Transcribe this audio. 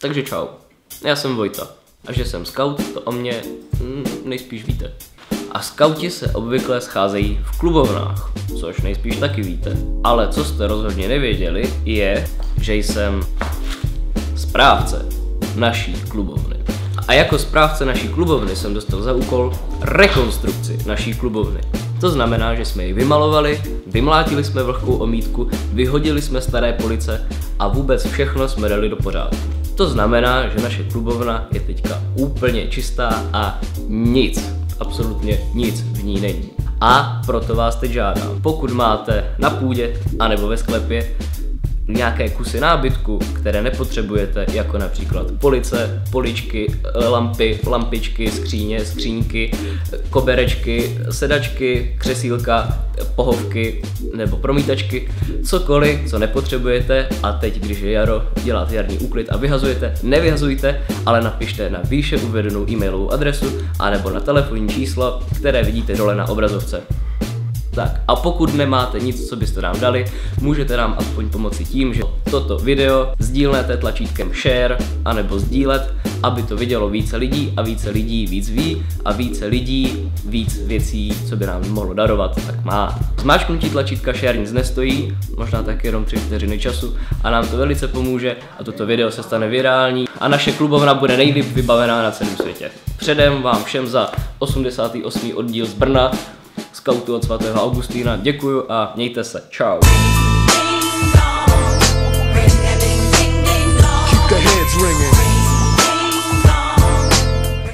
Takže čau, já jsem Vojta a že jsem scout, to o mě nejspíš víte. A skauti se obvykle scházejí v klubovnách, což nejspíš taky víte. Ale co jste rozhodně nevěděli, je, že jsem správce naší klubovny. A jako správce naší klubovny jsem dostal za úkol rekonstrukci naší klubovny. To znamená, že jsme ji vymalovali, vymlátili jsme vlhkou omítku, vyhodili jsme staré police a vůbec všechno jsme dali do pořádku. To znamená, že naše klubovna je teďka úplně čistá a nic, absolutně nic v ní není. A proto vás teď žádám, pokud máte na půdě anebo ve sklepě nějaké kusy nábytku, které nepotřebujete, jako například police, poličky, lampy, lampičky, skříně, skřínky, koberečky, sedačky, křesílka, pohovky nebo promítačky, cokoliv, co nepotřebujete a teď, když je jaro, děláte jarní úklid a vyhazujete, nevyhazujte, ale napište na výše uvedenou e-mailovou adresu anebo na telefonní číslo, které vidíte dole na obrazovce. Tak a pokud nemáte nic, co byste nám dali, můžete nám aspoň pomoci tím, že toto video sdílnete tlačítkem share anebo sdílet, aby to vidělo více lidí a více lidí víc ví a více lidí víc věcí, co by nám mohlo darovat, tak má. Zmáčknutí tlačítka share nic nestojí, možná tak jenom 3 vteřiny času a nám to velice pomůže a toto video se stane virální a naše klubovna bude nejlíp vybavená na celém světě. Předem vám všem za 88. oddíl z Brna, skautu od svatého Augustína, děkuju a mějte se, čau.